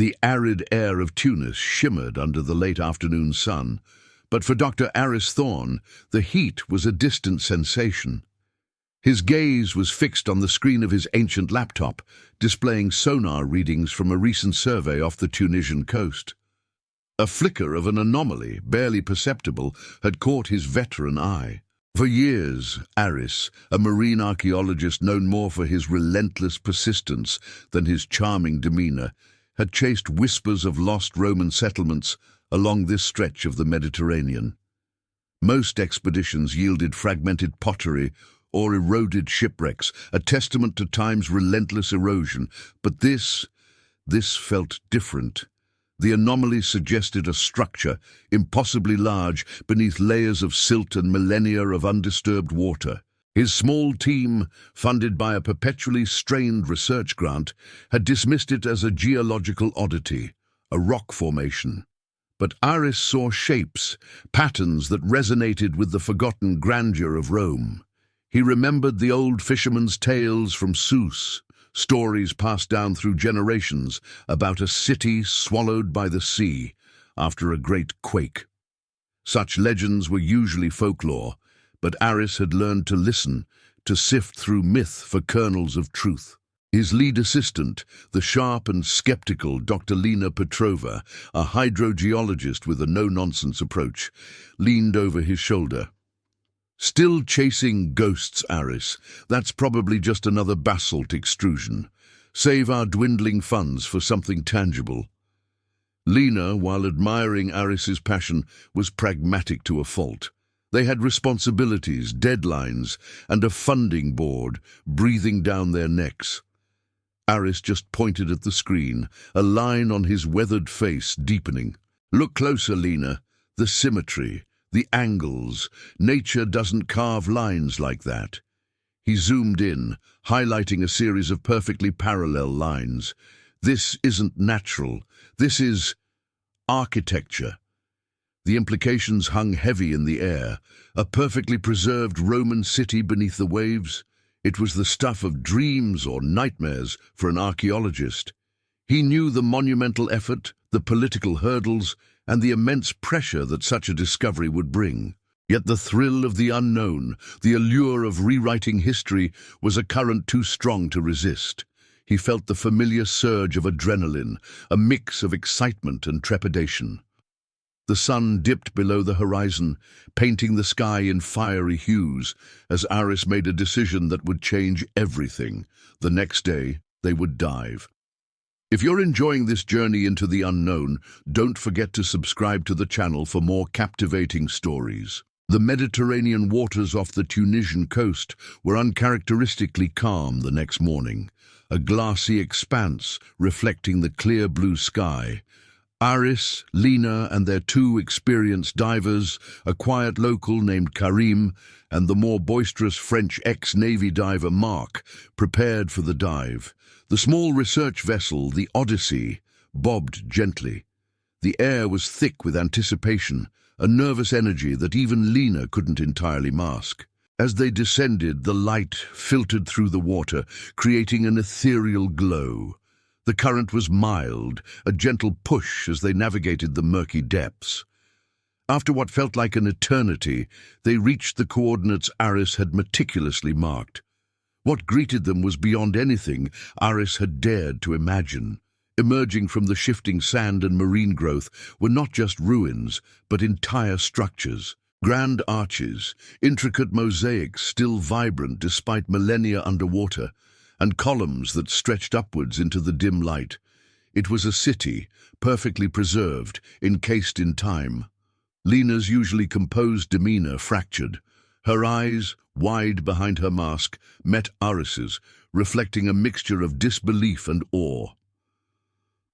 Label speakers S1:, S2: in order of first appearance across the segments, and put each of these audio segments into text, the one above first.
S1: The arid air of Tunis shimmered under the late afternoon sun, but for Dr. Aris Thorne, the heat was a distant sensation. His gaze was fixed on the screen of his ancient laptop, displaying sonar readings from a recent survey off the Tunisian coast. A flicker of an anomaly, barely perceptible, had caught his veteran eye. For years, Aris, a marine archaeologist known more for his relentless persistence than his charming demeanor, had chased whispers of lost Roman settlements along this stretch of the Mediterranean. Most expeditions yielded fragmented pottery or eroded shipwrecks, a testament to time's relentless erosion, but this felt different. The anomaly suggested a structure, impossibly large, beneath layers of silt and millennia of undisturbed water. His small team, funded by a perpetually strained research grant, had dismissed it as a geological oddity, a rock formation. But Aris saw shapes, patterns that resonated with the forgotten grandeur of Rome. He remembered the old fishermen's tales from Seuss, stories passed down through generations about a city swallowed by the sea after a great quake. Such legends were usually folklore, but Aris had learned to listen, to sift through myth for kernels of truth. His lead assistant, the sharp and skeptical Dr. Lena Petrova, a hydrogeologist with a no-nonsense approach, leaned over his shoulder. "Still chasing ghosts, Aris. That's probably just another basalt extrusion. Save our dwindling funds for something tangible." Lena, while admiring Aris's passion, was pragmatic to a fault. They had responsibilities, deadlines, and a funding board breathing down their necks. Aris just pointed at the screen, a line on his weathered face deepening. "Look closer, Lena. The symmetry, the angles. Nature doesn't carve lines like that." He zoomed in, highlighting a series of perfectly parallel lines. "This isn't natural. This is architecture." The implications hung heavy in the air. A perfectly preserved Roman city beneath the waves. It was the stuff of dreams or nightmares for an archaeologist. He knew the monumental effort, the political hurdles, and the immense pressure that such a discovery would bring. Yet the thrill of the unknown, the allure of rewriting history, was a current too strong to resist. He felt the familiar surge of adrenaline, a mix of excitement and trepidation. The sun dipped below the horizon, painting the sky in fiery hues, as Aris made a decision that would change everything. The next day, they would dive. If you're enjoying this journey into the unknown, don't forget to subscribe to the channel for more captivating stories. The Mediterranean waters off the Tunisian coast were uncharacteristically calm the next morning, a glassy expanse reflecting the clear blue sky. Aris, Lena, and their two experienced divers, a quiet local named Karim, and the more boisterous French ex-Navy diver Mark, prepared for the dive. The small research vessel, the Odyssey, bobbed gently. The air was thick with anticipation, a nervous energy that even Lena couldn't entirely mask. As they descended, the light filtered through the water, creating an ethereal glow. The current was mild, a gentle push as they navigated the murky depths. After what felt like an eternity, they reached the coordinates Aris had meticulously marked. What greeted them was beyond anything Aris had dared to imagine. Emerging from the shifting sand and marine growth were not just ruins, but entire structures. Grand arches, intricate mosaics still vibrant despite millennia underwater, and columns that stretched upwards into the dim light. It was a city, perfectly preserved, encased in time. Lena's usually composed demeanor fractured. Her eyes, wide behind her mask, met Aris's, reflecting a mixture of disbelief and awe.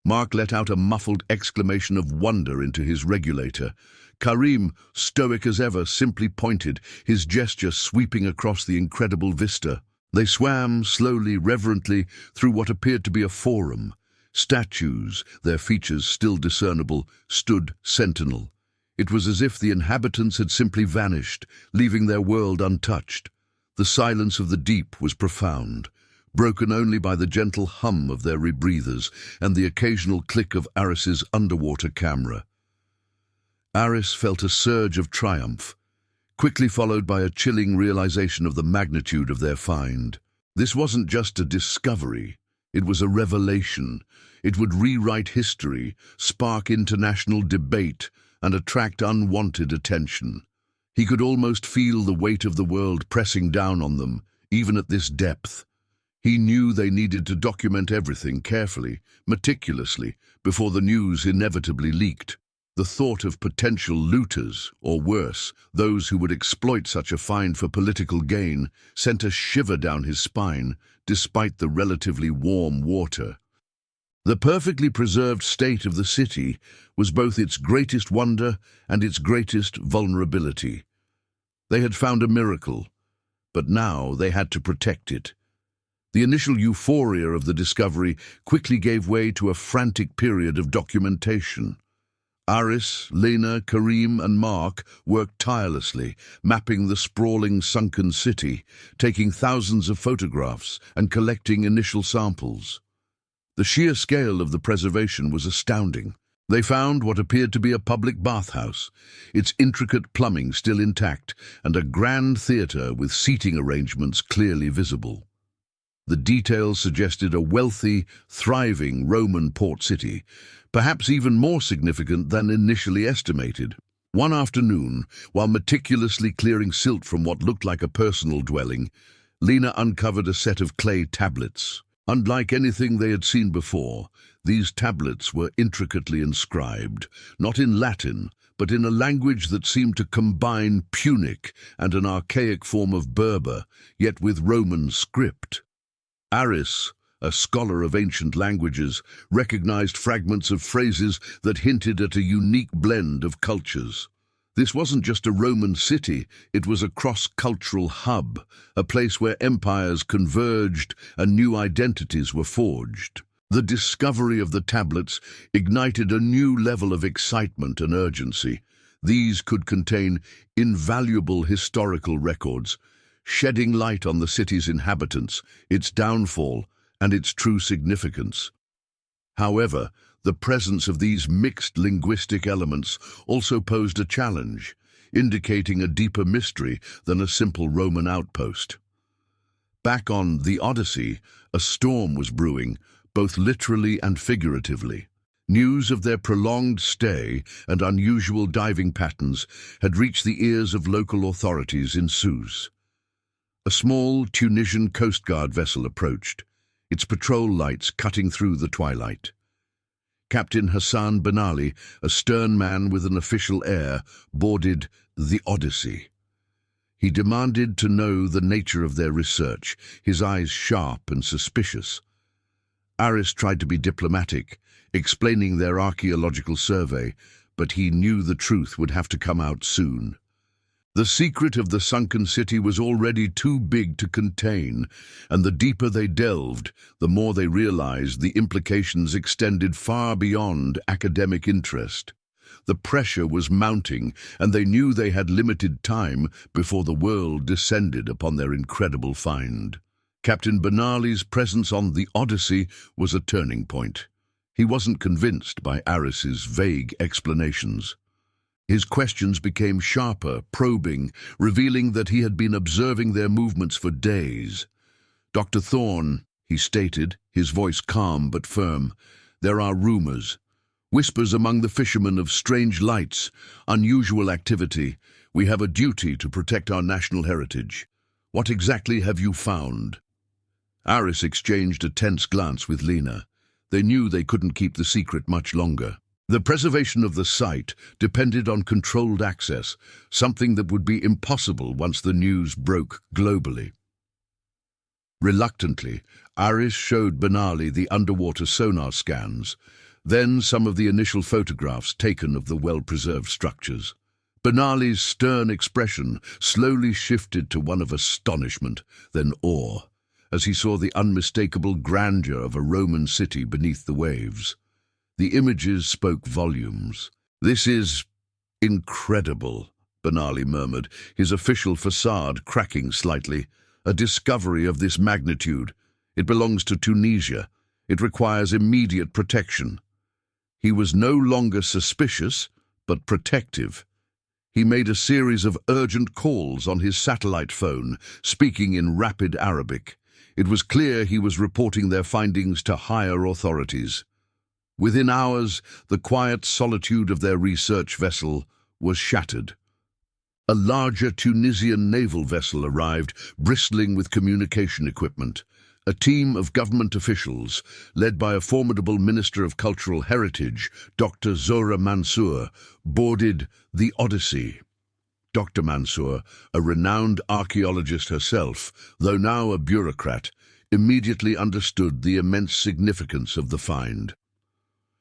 S1: Mark let out a muffled exclamation of wonder into his regulator. Karim, stoic as ever, simply pointed, his gesture sweeping across the incredible vista. They swam slowly, reverently, through what appeared to be a forum. Statues, their features still discernible, stood sentinel. It was as if the inhabitants had simply vanished, leaving their world untouched. The silence of the deep was profound. broken only by the gentle hum of their rebreathers and the occasional click of Aris's underwater camera. Aris felt a surge of triumph, quickly followed by a chilling realization of the magnitude of their find. This wasn't just a discovery, it was a revelation. It would rewrite history, spark international debate, and attract unwanted attention. He could almost feel the weight of the world pressing down on them, even at this depth. He knew they needed to document everything carefully, meticulously, before the news inevitably leaked. The thought of potential looters, or worse, those who would exploit such a find for political gain, sent a shiver down his spine, despite the relatively warm water. The perfectly preserved state of the city was both its greatest wonder and its greatest vulnerability. They had found a miracle, but now they had to protect it. The initial euphoria of the discovery quickly gave way to a frantic period of documentation. Aris, Lena, Karim and Mark worked tirelessly, mapping the sprawling sunken city, taking thousands of photographs and collecting initial samples. The sheer scale of the preservation was astounding. They found what appeared to be a public bathhouse, its intricate plumbing still intact, and a grand theatre with seating arrangements clearly visible. The details suggested a wealthy, thriving Roman port city, perhaps even more significant than initially estimated. One afternoon, while meticulously clearing silt from what looked like a personal dwelling, Lena uncovered a set of clay tablets. Unlike anything they had seen before, these tablets were intricately inscribed, not in Latin, but in a language that seemed to combine Punic and an archaic form of Berber, yet with Roman script. Aris, a scholar of ancient languages, recognized fragments of phrases that hinted at a unique blend of cultures. This wasn't just a Roman city, it was a cross-cultural hub, a place where empires converged and new identities were forged. The discovery of the tablets ignited a new level of excitement and urgency. These could contain invaluable historical records, shedding light on the city's inhabitants, its downfall, and its true significance. However, the presence of these mixed linguistic elements also posed a challenge, indicating a deeper mystery than a simple Roman outpost. Back on the Odyssey, a storm was brewing, both literally and figuratively. News of their prolonged stay and unusual diving patterns had reached the ears of local authorities in Sousse. A small Tunisian Coast Guard vessel approached, its patrol lights cutting through the twilight. Captain Hassan Ben Ali, a stern man with an official air, boarded the Odyssey. He demanded to know the nature of their research, his eyes sharp and suspicious. Aris tried to be diplomatic, explaining their archaeological survey, but he knew the truth would have to come out soon. The secret of the sunken city was already too big to contain, and the deeper they delved, the more they realized the implications extended far beyond academic interest. The pressure was mounting, and they knew they had limited time before the world descended upon their incredible find. Captain Ben Ali's presence on the Odyssey was a turning point. He wasn't convinced by Aris's vague explanations. His questions became sharper, probing, revealing that he had been observing their movements for days. "Dr. Thorne," he stated, his voice calm but firm, "there are rumors. Whispers among the fishermen of strange lights, unusual activity. We have a duty to protect our national heritage. What exactly have you found?" Aris exchanged a tense glance with Lena. They knew they couldn't keep the secret much longer. The preservation of the site depended on controlled access, something that would be impossible once the news broke globally. Reluctantly, Aris showed Ben Ali the underwater sonar scans, then some of the initial photographs taken of the well-preserved structures. Ben Ali's stern expression slowly shifted to one of astonishment, then awe, as he saw the unmistakable grandeur of a Roman city beneath the waves. The images spoke volumes. "This is incredible," Ben Ali murmured, his official facade cracking slightly. "A discovery of this magnitude. It belongs to Tunisia. It requires immediate protection." He was no longer suspicious, but protective. He made a series of urgent calls on his satellite phone, speaking in rapid Arabic. It was clear he was reporting their findings to higher authorities. Within hours, the quiet solitude of their research vessel was shattered. A larger Tunisian naval vessel arrived, bristling with communication equipment. A team of government officials, led by a formidable Minister of Cultural Heritage, Dr. Zora Mansour, boarded the Odyssey. Dr. Mansour, a renowned archaeologist herself, though now a bureaucrat, immediately understood the immense significance of the find.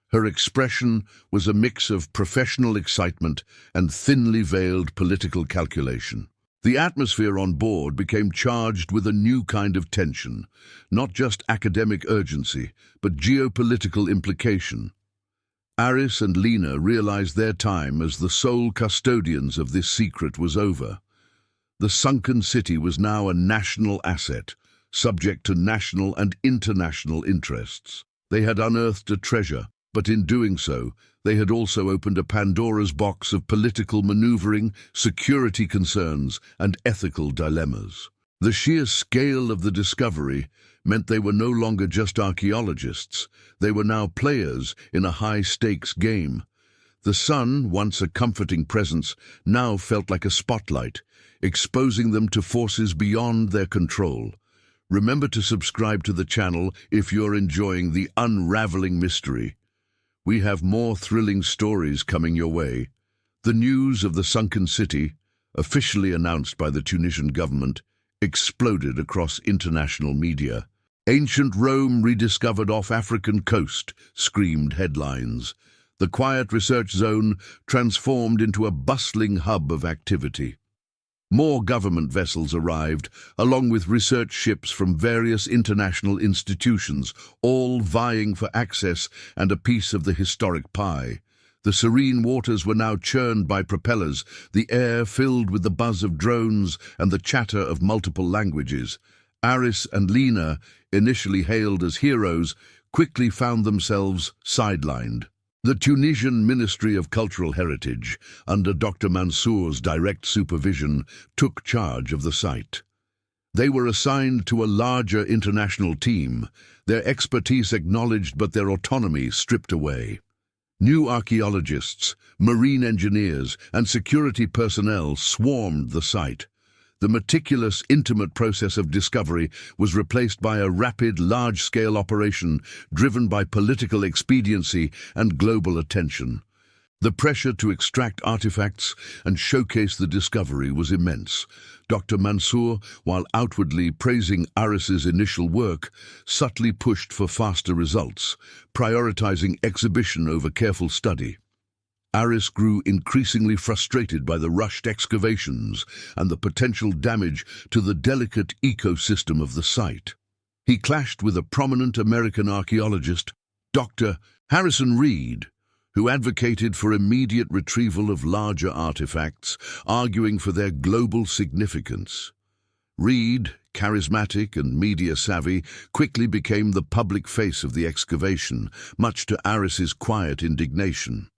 S1: Her expression was a mix of professional excitement and thinly veiled political calculation. The atmosphere on board became charged with a new kind of tension, not just academic urgency, but geopolitical implication. Aris and Lena realized their time as the sole custodians of this secret was over. The sunken city was now a national asset, subject to national and international interests. They had unearthed a treasure, but in doing so, they had also opened a Pandora's box of political maneuvering, security concerns, and ethical dilemmas. The sheer scale of the discovery meant they were no longer just archaeologists. They were now players in a high-stakes game. The sun, once a comforting presence, now felt like a spotlight, exposing them to forces beyond their control. Remember to subscribe to the channel if you're enjoying the unraveling mystery. We have more thrilling stories coming your way. The news of the sunken city, officially announced by the Tunisian government, exploded across international media. "Ancient Rome rediscovered off African coast," screamed headlines. The quiet research zone transformed into a bustling hub of activity. More government vessels arrived, along with research ships from various international institutions, all vying for access and a piece of the historic pie. The serene waters were now churned by propellers, the air filled with the buzz of drones and the chatter of multiple languages. Aris and Lena, initially hailed as heroes, quickly found themselves sidelined. The Tunisian Ministry of Cultural Heritage, under Dr. Mansour's direct supervision, took charge of the site. They were assigned to a larger international team, their expertise acknowledged but their autonomy stripped away. New archaeologists, marine engineers, and security personnel swarmed the site. The meticulous, intimate process of discovery was replaced by a rapid, large-scale operation driven by political expediency and global attention. The pressure to extract artifacts and showcase the discovery was immense. Dr. Mansour, while outwardly praising Aris's initial work, subtly pushed for faster results, prioritizing exhibition over careful study. Aris grew increasingly frustrated by the rushed excavations and the potential damage to the delicate ecosystem of the site. He clashed with a prominent American archaeologist, Dr. Harrison Reed, who advocated for immediate retrieval of larger artifacts, arguing for their global significance. Reed, charismatic and media-savvy, quickly became the public face of the excavation, much to Aris's quiet indignation.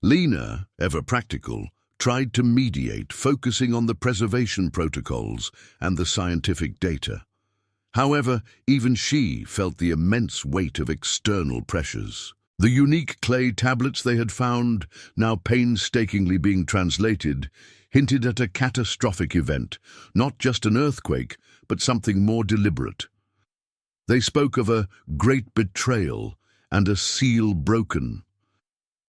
S1: Lena, ever practical, tried to mediate, focusing on the preservation protocols and the scientific data. However, even she felt the immense weight of external pressures. The unique clay tablets they had found, now painstakingly being translated, hinted at a catastrophic event, not just an earthquake, but something more deliberate. They spoke of a great betrayal and a seal broken.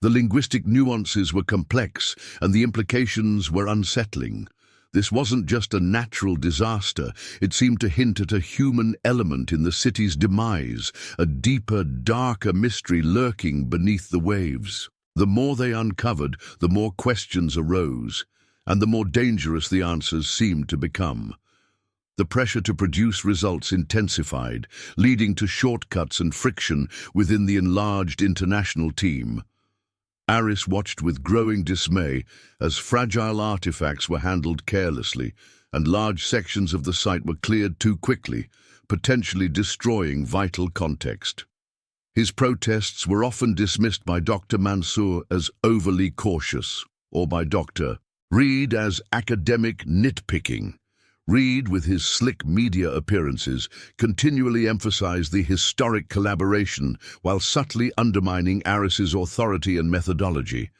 S1: The linguistic nuances were complex and the implications were unsettling. This wasn't just a natural disaster, it seemed to hint at a human element in the city's demise, a deeper, darker mystery lurking beneath the waves. The more they uncovered, the more questions arose, and the more dangerous the answers seemed to become. The pressure to produce results intensified, leading to shortcuts and friction within the enlarged international team. Aris watched with growing dismay as fragile artifacts were handled carelessly and large sections of the site were cleared too quickly, potentially destroying vital context. His protests were often dismissed by Dr. Mansour as overly cautious, or by Dr. Reed as academic nitpicking. Reed, with his slick media appearances, continually emphasized the historic collaboration while subtly undermining Aris's authority and methodology.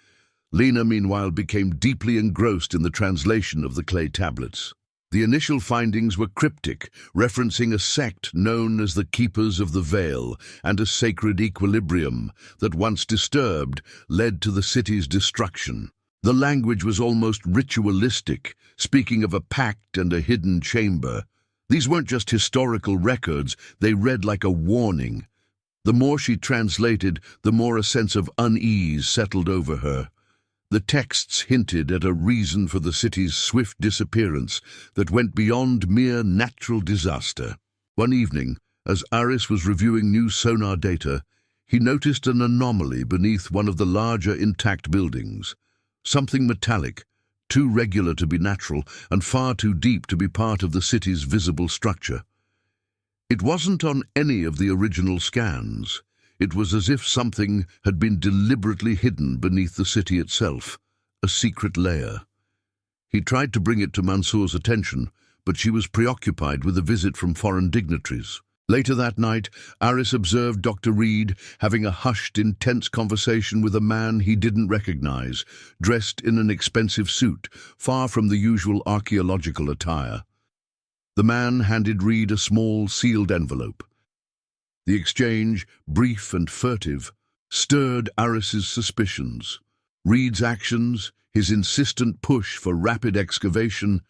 S1: Lena, meanwhile, became deeply engrossed in the translation of the clay tablets. The initial findings were cryptic, referencing a sect known as the Keepers of the Veil and a sacred equilibrium that, once disturbed, led to the city's destruction. The language was almost ritualistic, speaking of a pact and a hidden chamber. These weren't just historical records, they read like a warning. The more she translated, the more a sense of unease settled over her. The texts hinted at a reason for the city's swift disappearance that went beyond mere natural disaster. One evening, as Aris was reviewing new sonar data, he noticed an anomaly beneath one of the larger intact buildings. Something metallic, too regular to be natural and far too deep to be part of the city's visible structure. It wasn't on any of the original scans. It was as if something had been deliberately hidden beneath the city itself, a secret layer. He tried to bring it to Mansour's attention, but she was preoccupied with a visit from foreign dignitaries. Later that night, Aris observed Dr. Reed having a hushed, intense conversation with a man he didn't recognize, dressed in an expensive suit, far from the usual archaeological attire. The man handed Reed a small, sealed envelope. The exchange, brief and furtive, stirred Aris's suspicions. Reed's actions, his insistent push for rapid excavation,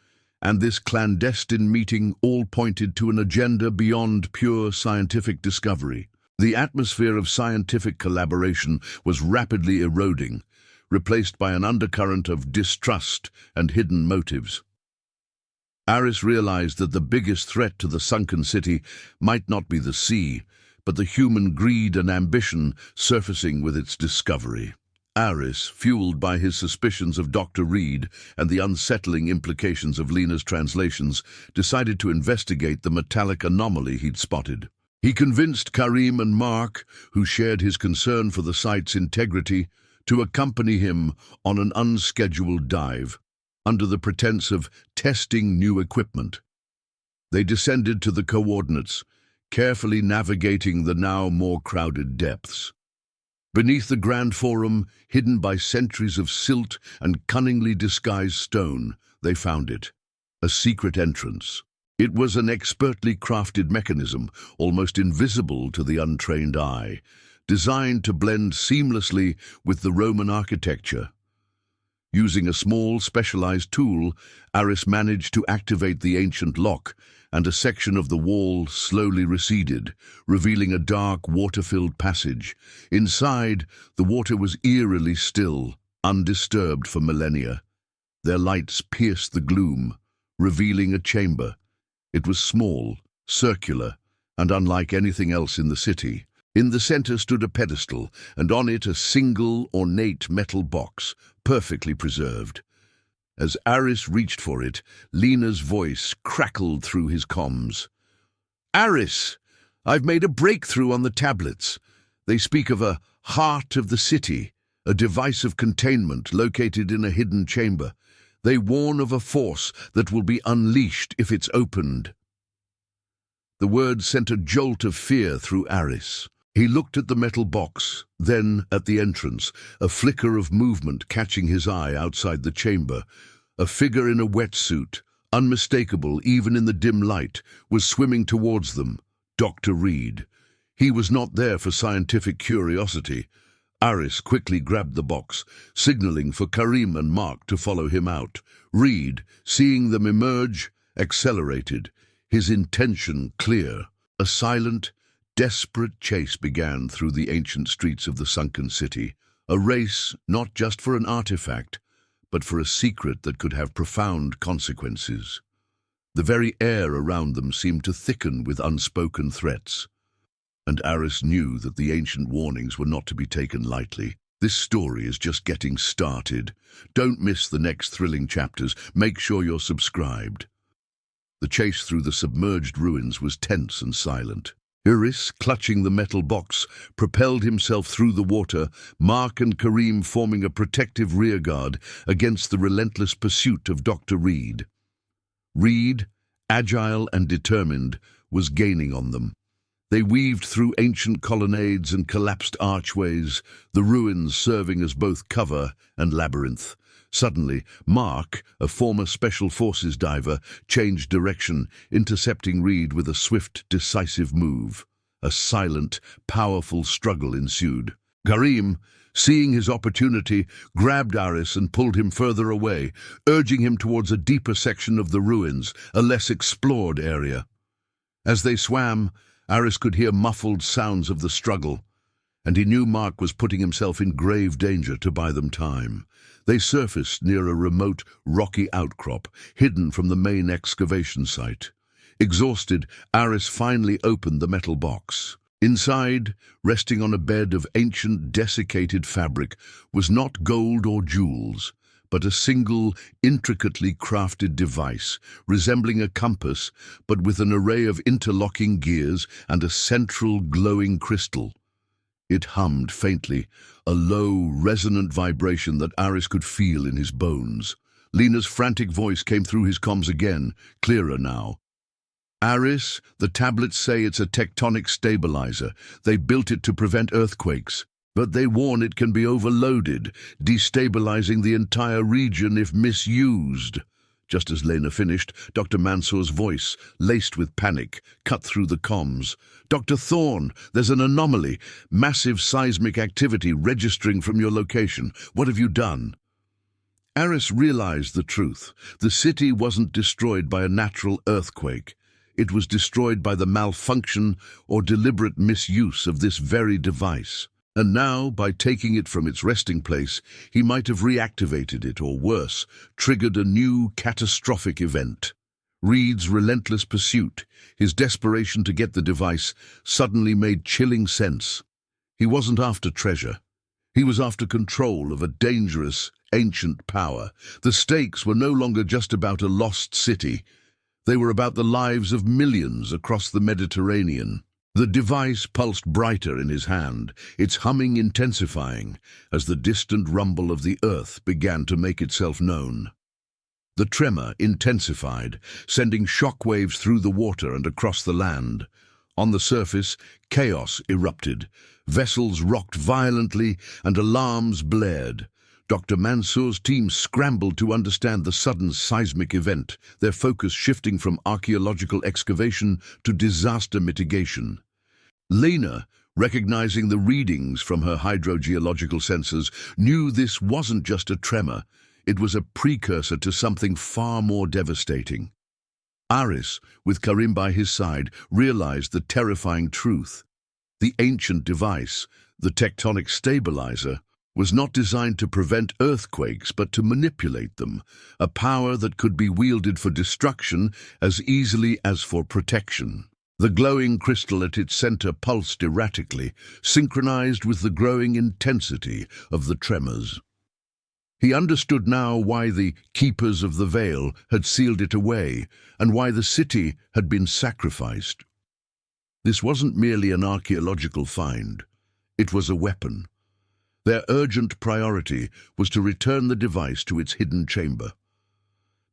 S1: and this clandestine meeting all pointed to an agenda beyond pure scientific discovery. The atmosphere of scientific collaboration was rapidly eroding, replaced by an undercurrent of distrust and hidden motives. Aris realized that the biggest threat to the sunken city might not be the sea, but the human greed and ambition surfacing with its discovery. Aris, fueled by his suspicions of Dr. Reed and the unsettling implications of Lena's translations, decided to investigate the metallic anomaly he'd spotted. He convinced Karim and Mark, who shared his concern for the site's integrity, to accompany him on an unscheduled dive, under the pretense of testing new equipment. They descended to the coordinates, carefully navigating the now more crowded depths. Beneath the Grand Forum, hidden by centuries of silt and cunningly disguised stone, they found it, a secret entrance. It was an expertly crafted mechanism, almost invisible to the untrained eye, designed to blend seamlessly with the Roman architecture. Using a small, specialized tool, Aris managed to activate the ancient lock, and a section of the wall slowly receded, revealing a dark, water-filled passage. Inside, the water was eerily still, undisturbed for millennia. Their lights pierced the gloom, revealing a chamber. It was small, circular, and unlike anything else in the city. In the center stood a pedestal, and on it a single, ornate metal box, perfectly preserved. As Aris reached for it, Lena's voice crackled through his comms. "Aris, I've made a breakthrough on the tablets. They speak of a heart of the city, a device of containment located in a hidden chamber. They warn of a force that will be unleashed if it's opened." The words sent a jolt of fear through Aris. He looked at the metal box, then at the entrance, a flicker of movement catching his eye outside the chamber. A figure in a wetsuit, unmistakable even in the dim light, was swimming towards them. Dr. Reed. He was not there for scientific curiosity. Aris quickly grabbed the box, signaling for Karim and Mark to follow him out. Reed, seeing them emerge, accelerated, his intention clear. A silent, desperate chase began through the ancient streets of the sunken city, a race not just for an artifact, but for a secret that could have profound consequences. The very air around them seemed to thicken with unspoken threats, and Aris knew that the ancient warnings were not to be taken lightly. This story is just getting started. Don't miss the next thrilling chapters. Make sure you're subscribed. The chase through the submerged ruins was tense and silent. Aris, clutching the metal box, propelled himself through the water, Mark and Karim forming a protective rearguard against the relentless pursuit of Dr. Reed. Reed, agile and determined, was gaining on them. They weaved through ancient colonnades and collapsed archways, the ruins serving as both cover and labyrinth. Suddenly, Mark, a former Special Forces diver, changed direction, intercepting Reed with a swift, decisive move. A silent, powerful struggle ensued. Karim, seeing his opportunity, grabbed Aris and pulled him further away, urging him towards a deeper section of the ruins, a less explored area. As they swam, Aris could hear muffled sounds of the struggle, and he knew Mark was putting himself in grave danger to buy them time. They surfaced near a remote, rocky outcrop, hidden from the main excavation site. Exhausted, Aris finally opened the metal box. Inside, resting on a bed of ancient, desiccated fabric, was not gold or jewels, but a single, intricately crafted device, resembling a compass, but with an array of interlocking gears and a central glowing crystal. It hummed faintly, a low, resonant vibration that Aris could feel in his bones. Lena's frantic voice came through his comms again, clearer now. Aris, the tablets say it's a tectonic stabilizer. They built it to prevent earthquakes, but they warn it can be overloaded, destabilizing the entire region if misused. Just as Lena finished, Dr. Mansour's voice, laced with panic, cut through the comms. "Dr. Thorne, there's an anomaly. Massive seismic activity registering from your location. What have you done?" Aris realized the truth. The city wasn't destroyed by a natural earthquake. It was destroyed by the malfunction or deliberate misuse of this very device. And now, by taking it from its resting place, he might have reactivated it, or worse, triggered a new catastrophic event. Reed's relentless pursuit, his desperation to get the device, suddenly made chilling sense. He wasn't after treasure. He was after control of a dangerous, ancient power. The stakes were no longer just about a lost city. They were about the lives of millions across the Mediterranean. The device pulsed brighter in his hand, its humming intensifying as the distant rumble of the earth began to make itself known. The tremor intensified, sending shockwaves through the water and across the land. On the surface, chaos erupted. Vessels rocked violently and alarms blared. Dr. Mansour's team scrambled to understand the sudden seismic event, their focus shifting from archaeological excavation to disaster mitigation. Lena, recognizing the readings from her hydrogeological sensors, knew this wasn't just a tremor. It was a precursor to something far more devastating. Aris, with Karim by his side, realized the terrifying truth. The ancient device, the tectonic stabilizer, was not designed to prevent earthquakes but to manipulate them, a power that could be wielded for destruction as easily as for protection. The glowing crystal at its center pulsed erratically, synchronized with the growing intensity of the tremors. He understood now why the Keepers of the Veil had sealed it away, and why the city had been sacrificed. This wasn't merely an archaeological find. It was a weapon. Their urgent priority was to return the device to its hidden chamber.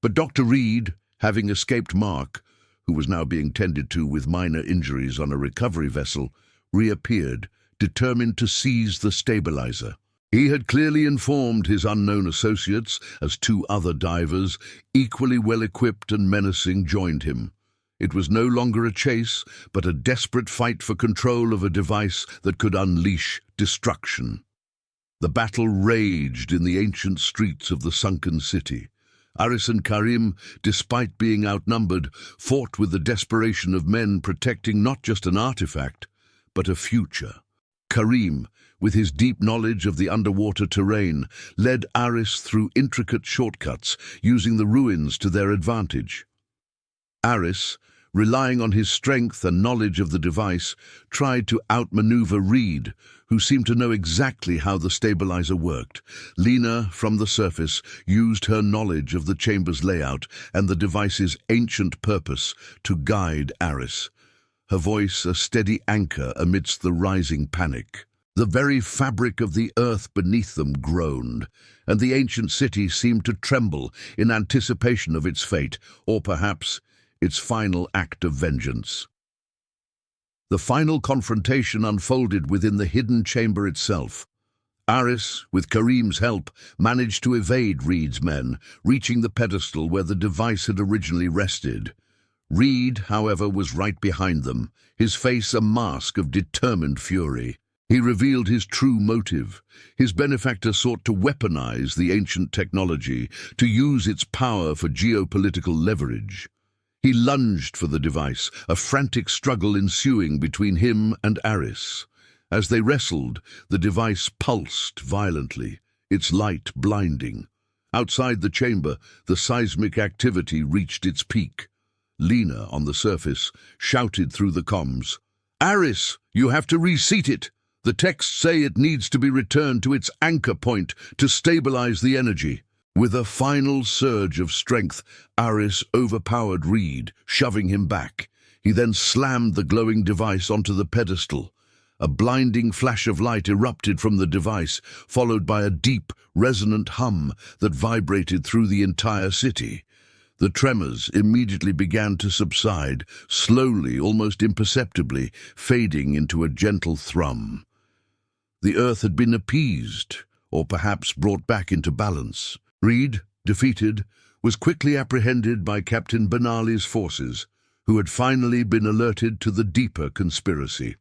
S1: But Dr. Reed, having escaped Mark, who was now being tended to with minor injuries on a recovery vessel, reappeared, determined to seize the stabilizer. He had clearly informed his unknown associates as two other divers, equally well-equipped and menacing, joined him. It was no longer a chase, but a desperate fight for control of a device that could unleash destruction. The battle raged in the ancient streets of the sunken city. Aris and Karim, despite being outnumbered, fought with the desperation of men protecting not just an artifact, but a future. Karim, with his deep knowledge of the underwater terrain, led Aris through intricate shortcuts, using the ruins to their advantage. Aris, relying on his strength and knowledge of the device, tried to outmaneuver Reed, who seemed to know exactly how the stabilizer worked. Lena, from the surface, used her knowledge of the chamber's layout and the device's ancient purpose to guide Aris, her voice a steady anchor amidst the rising panic. The very fabric of the earth beneath them groaned, and the ancient city seemed to tremble in anticipation of its fate, or perhaps its final act of vengeance. The final confrontation unfolded within the hidden chamber itself. Aris, with Karim's help, managed to evade Reed's men, reaching the pedestal where the device had originally rested. Reed, however, was right behind them, his face a mask of determined fury. He revealed his true motive. His benefactor sought to weaponize the ancient technology, to use its power for geopolitical leverage. He lunged for the device, a frantic struggle ensuing between him and Aris. As they wrestled, the device pulsed violently, its light blinding. Outside the chamber, the seismic activity reached its peak. Lena, on the surface, shouted through the comms, "Aris, you have to reseat it! The texts say it needs to be returned to its anchor point to stabilize the energy." With a final surge of strength, Aris overpowered Reed, shoving him back. He then slammed the glowing device onto the pedestal. A blinding flash of light erupted from the device, followed by a deep, resonant hum that vibrated through the entire city. The tremors immediately began to subside, slowly, almost imperceptibly, fading into a gentle thrum. The earth had been appeased, or perhaps brought back into balance. Reed, defeated, was quickly apprehended by Captain Benali's forces, who had finally been alerted to the deeper conspiracy.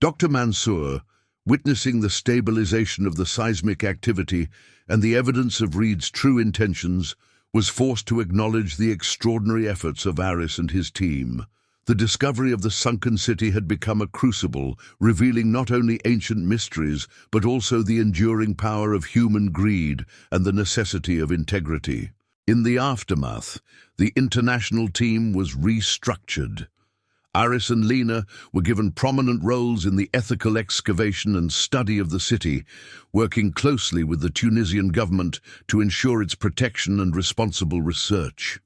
S1: Dr. Mansour, witnessing the stabilization of the seismic activity and the evidence of Reed's true intentions, was forced to acknowledge the extraordinary efforts of Aris and his team. The discovery of the sunken city had become a crucible, revealing not only ancient mysteries, but also the enduring power of human greed and the necessity of integrity. In the aftermath, the international team was restructured. Aris and Lena were given prominent roles in the ethical excavation and study of the city, working closely with the Tunisian government to ensure its protection and responsible research.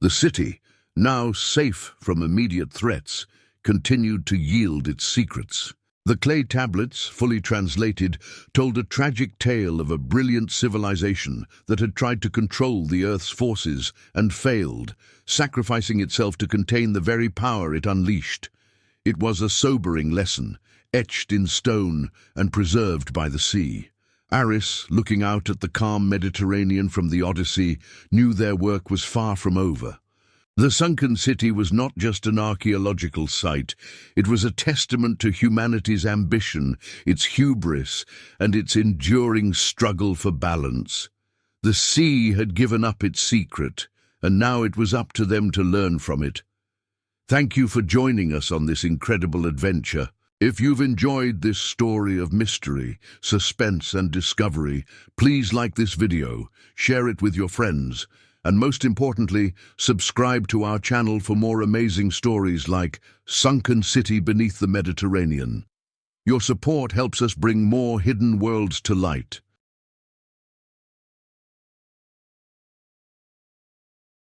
S1: The city, now safe from immediate threats, continued to yield its secrets. The clay tablets, fully translated, told a tragic tale of a brilliant civilization that had tried to control the Earth's forces and failed, sacrificing itself to contain the very power it unleashed. It was a sobering lesson, etched in stone and preserved by the sea. Aris, looking out at the calm Mediterranean from the Odyssey, knew their work was far from over. The sunken city was not just an archaeological site, it was a testament to humanity's ambition, its hubris, and its enduring struggle for balance. The sea had given up its secret, and now it was up to them to learn from it. Thank you for joining us on this incredible adventure. If you've enjoyed this story of mystery, suspense, and discovery, please like this video, share it with your friends, and most importantly, subscribe to our channel for more amazing stories like Sunken City Beneath the Mediterranean. Your support helps us bring more hidden worlds to light.